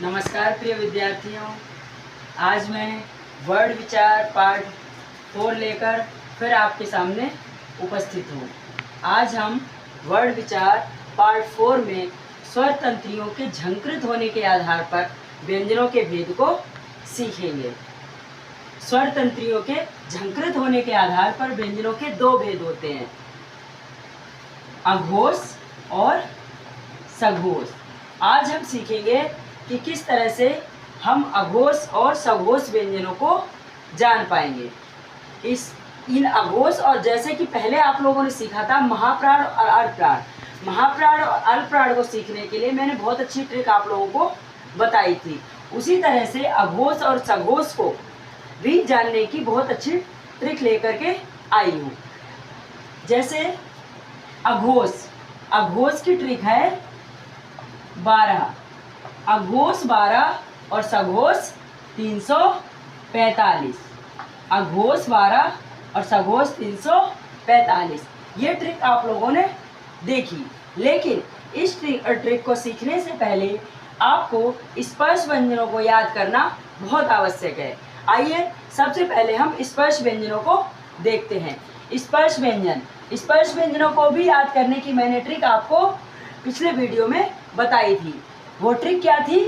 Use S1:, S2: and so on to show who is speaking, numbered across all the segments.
S1: नमस्कार प्रिय विद्यार्थियों, आज मैं वर्ड विचार पार्ट 4 लेकर फिर आपके सामने उपस्थित हूँ। आज हम वर्ड विचार पार्ट 4 में स्वर तंत्रियों के झंकृत होने के आधार पर व्यंजनों के भेद को सीखेंगे। स्वर तंत्रियों के झंकृत होने के आधार पर व्यंजनों के दो भेद होते हैं, अघोष और सघोष। आज हम सीखेंगे कि किस तरह से हम अघोष और सघोष व्यंजनों को जान पाएंगे। इन अघोष और जैसे कि पहले आप लोगों ने सीखा था महाप्राण और अल्पप्राण, महाप्राण और अल्पप्राण को सीखने के लिए मैंने बहुत अच्छी ट्रिक आप लोगों को बताई थी। उसी तरह से अघोष और सघोष को भी जानने की बहुत अच्छी ट्रिक लेकर के आई हूँ। जैसे अघोष की ट्रिक है 12, अघोष 12 और सघोष 345। अघोष 12 और सघोष 345, ये ट्रिक आप लोगों ने देखी। लेकिन इस ट्रिक को सीखने से पहले आपको स्पर्श व्यंजनों को याद करना बहुत आवश्यक है। आइए सबसे पहले हम स्पर्श व्यंजनों को देखते हैं। स्पर्श व्यंजनों को भी याद करने की मैंने ट्रिक आपको पिछले वीडियो में बताई थी। वो ट्रिक क्या थी?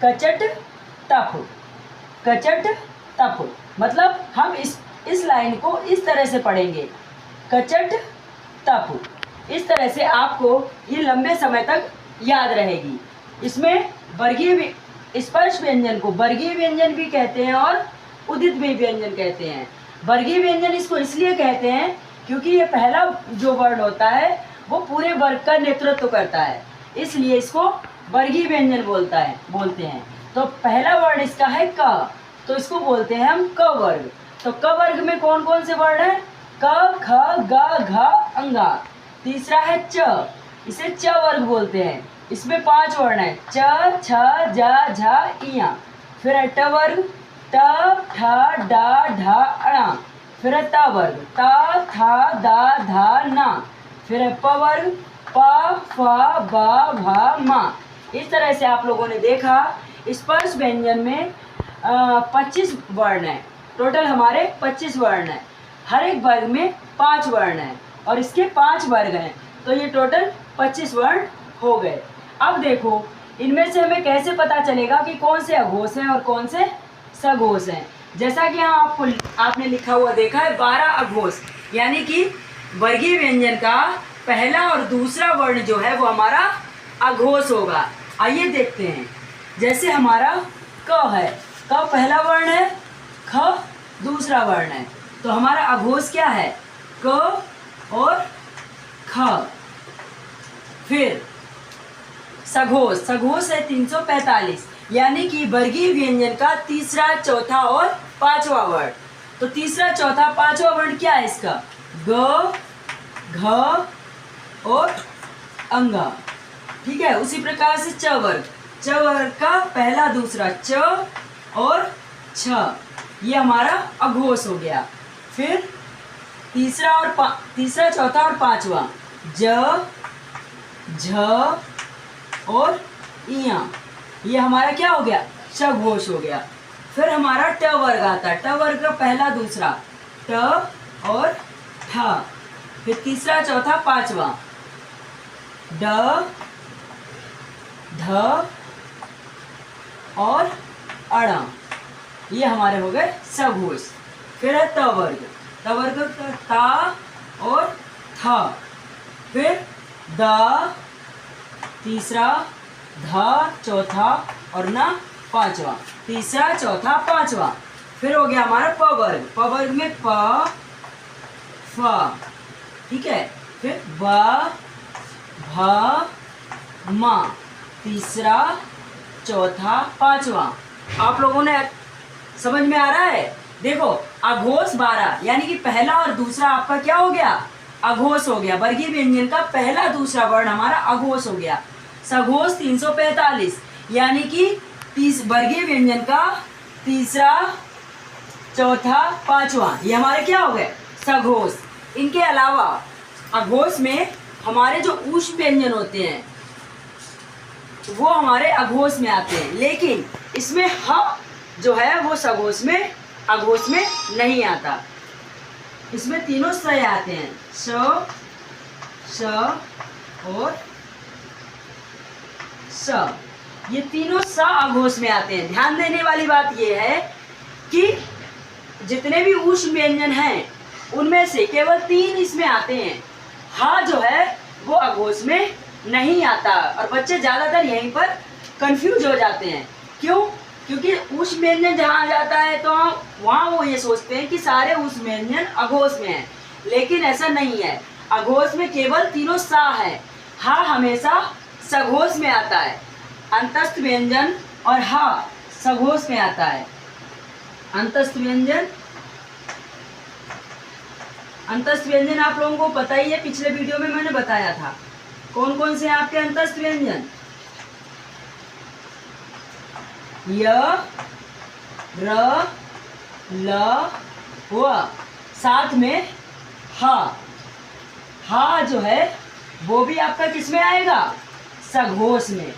S1: कचट तप। मतलब हम इस लाइन को इस तरह से पढ़ेंगे, कचट तप। इस तरह से आपको ये लंबे समय तक याद रहेगी। इसमें वर्गीय स्पर्श व्यंजन को वर्गीय व्यंजन भी कहते हैं और उदित भी व्यंजन कहते हैं। वर्गीय व्यंजन इसको इसलिए कहते हैं क्योंकि ये पहला जो वर्ण होता है वो पूरे वर्ग का नेतृत्व करता है, इसलिए इसको वर्गीय व्यंजन बोलते हैं। तो पहला वर्ण इसका है क, तो इसको बोलते हैं हम क वर्ग। तो क वर्ग में कौन कौन से वर्ण हैं? क, ख, ग, घ, अंगा। तीसरा है च, इसे च वर्ग बोलते हैं। इसमें 5 वर्ण है, च, छ, ज, झ, इया। फिर है ट वर्ग, ट, ठ, ड, ढ, अण। फिर है त वर्ग, त, थ, द, ध, न। फिर है प वर्ग, प, फ, ब, भ, म। इस तरह से आप लोगों ने देखा स्पर्श व्यंजन में 25 वर्ण है। टोटल हमारे 25 वर्ण है। हर एक वर्ग में 5 वर्ण है और इसके 5 वर्ग हैं, तो ये टोटल 25 वर्ण हो गए। अब देखो इनमें से हमें कैसे पता चलेगा कि कौन से अघोष हैं और कौन से सघोष हैं। जैसा कि यहाँ आपने लिखा हुआ देखा है 12 अघोष, यानी कि वर्गीय व्यंजन का पहला और दूसरा वर्ण जो है वो हमारा अघोष होगा। आइए देखते हैं। जैसे हमारा क है, क पहला वर्ण है, ख दूसरा वर्ण है, तो हमारा अघोष क्या है? क और ख। फिर सघोष है 345, यानी कि वर्गीय व्यंजन का तीसरा, चौथा और 5वां वर्ण। तो तीसरा, चौथा, 5वां वर्ण क्या है इसका? ग, घ और अंगा। ठीक है। उसी प्रकार से च वर्ग का पहला, दूसरा, च और छ, ये हमारा अघोष हो गया। फिर तीसरा, चौथा और 5वां ज, झ और इया, ये हमारा क्या हो गया? सघोष हो गया। फिर हमारा ट वर्ग आता है, ट वर्ग का पहला, दूसरा, ट और ठ। फिर तीसरा, चौथा, 5वां ड, ध और अण, ये हमारे हो गए सघोष। फिर है त वर्ग का ता और थ। फिर द, तीसरा, ध चौथा और न 5वां, तीसरा, चौथा, 5वां। फिर हो गया हमारा प वर्ग में प, फ। ठीक है। फिर ब, भ, म, तीसरा, चौथा, 5वां। आप लोगों ने समझ में आ रहा है? देखो अघोष 12, यानी कि पहला और दूसरा आपका क्या हो गया? अघोष हो गया। वर्गीय व्यंजन का पहला, दूसरा वर्ण हमारा अघोष हो गया। सघोष 345, यानी कि वर्गीय व्यंजन का तीसरा, चौथा, 5वां, ये हमारे क्या हो गए? सघोष। इनके अलावा अघोष में हमारे जो ऊष्म व्यंजन होते हैं, वो हमारे अघोष में आते हैं, लेकिन इसमें ह जो है वो सघोष में अघोष में नहीं आता। इसमें तीनों स आते हैं, स और स, ये तीनों स अघोष में आते हैं। ध्यान देने वाली बात ये है कि जितने भी ऊष्म व्यंजन हैं उनमें से केवल 3 इसमें आते हैं। हा जो है वो अघोष में नहीं आता, और बच्चे ज़्यादातर यहीं पर कंफ्यूज हो जाते हैं। क्यों? क्योंकि ऊष्म व्यंजन जहाँ आ जाता है तो वहाँ वो ये सोचते हैं कि सारे ऊष्म व्यंजन अघोष में हैं, लेकिन ऐसा नहीं है। अघोष में केवल तीनों सा है। हा हमेशा सघोष में आता है, अंतस्थ व्यंजन और हा सघोष में आता है। अंतस्थ व्यंजन आप लोगों को पता ही है, पिछले वीडियो में मैंने बताया था। कौन कौन से आपके अंतस्थ व्यंजन? य, र, ल, व, साथ में हा। हा जो है वो भी आपका किस में आएगा? सघोष में।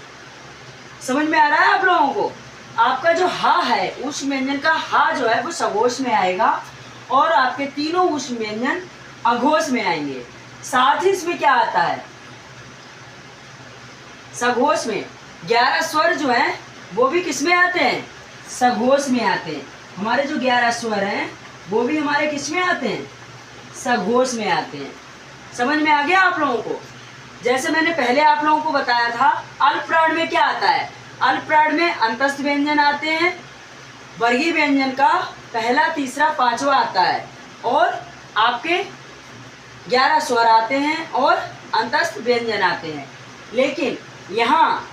S1: समझ में आ रहा है आप लोगों को? आपका जो हा है, ऊष्म व्यंजन का हा जो है वो सघोष में आएगा, और आपके तीनों ऊष्म व्यंजन अघोष में आएंगे। साथ ही इसमें क्या आता है? सघोष में 11 स्वर जो हैं वो भी किस में आते हैं? सघोष में आते हैं। हमारे जो 11 स्वर हैं वो भी हमारे किस में आते हैं? सघोष में आते हैं। समझ में आ गया आप लोगों को? जैसे मैंने पहले आप लोगों को बताया था, अल्प प्राण में क्या आता है? अल्प प्राण में अंतस्थ व्यंजन आते हैं, वर्गीय व्यंजन का पहला, तीसरा, पांचवा आता है, और आपके 11 स्वर आते हैं और अंतस्थ व्यंजन आते हैं। लेकिन यहाँ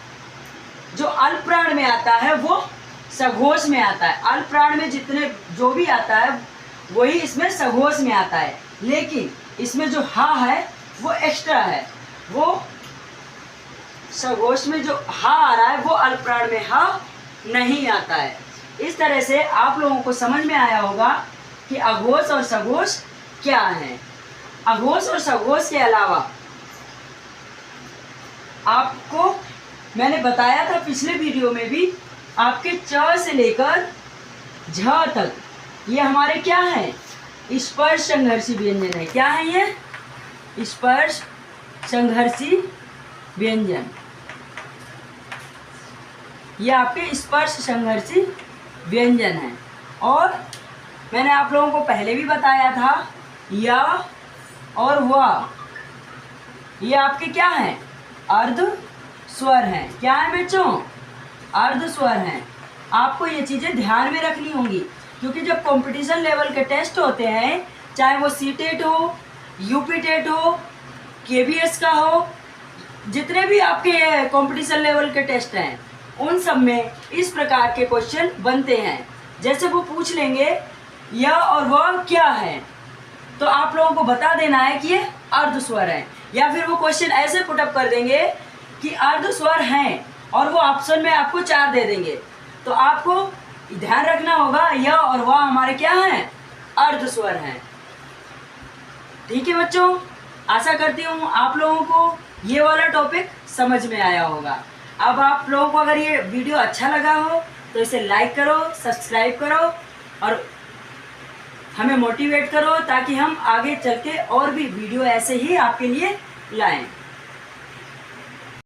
S1: जो अल्प प्राण में आता है वो सघोष में आता है। अल्प प्राण में जितने जो भी आता है वही इसमें सघोष में आता है, लेकिन इसमें जो हा है वो एक्स्ट्रा है। वो सघोष में जो हा आ रहा है वो अल्प प्राण में हा नहीं आता है। इस तरह से आप लोगों को समझ में आया होगा कि अघोष और सघोष क्या है। अघोष और सघोष के अलावा आपको मैंने बताया था पिछले वीडियो में भी, आपके च से लेकर झ तक ये हमारे क्या है? स्पर्श संघर्षी व्यंजन है। क्या है ये? स्पर्श संघर्षी व्यंजन। ये आपके स्पर्श संघर्षी व्यंजन है। और मैंने आप लोगों को पहले भी बताया था, या और वह ये आपके क्या हैं? अर्ध स्वर हैं। क्या है बच्चों? अर्ध स्वर हैं। आपको ये चीज़ें ध्यान में रखनी होंगी, क्योंकि जब कंपटीशन लेवल के टेस्ट होते हैं, चाहे वो सीटेट हो, यूपीटेट हो, केबीएस का हो, जितने भी आपके कंपटीशन लेवल के टेस्ट हैं, उन सब में इस प्रकार के क्वेश्चन बनते हैं। जैसे वो पूछ लेंगे यह और वह क्या है, तो आप लोगों को बता देना है कि ये अर्ध स्वर है। या फिर वो क्वेश्चन ऐसे पुटअप कर देंगे कि अर्ध स्वर हैं, और वो ऑप्शन में आपको 4 दे देंगे। तो आपको ध्यान रखना होगा यह और वह हमारे क्या हैं? अर्ध स्वर हैं। ठीक है बच्चों, आशा करती हूँ आप लोगों को ये वाला टॉपिक समझ में आया होगा। अब आप लोगों को अगर ये वीडियो अच्छा लगा हो तो इसे लाइक करो, सब्सक्राइब करो और हमें मोटिवेट करो, ताकि हम आगे चल के और भी वीडियो ऐसे ही आपके लिए लाएं।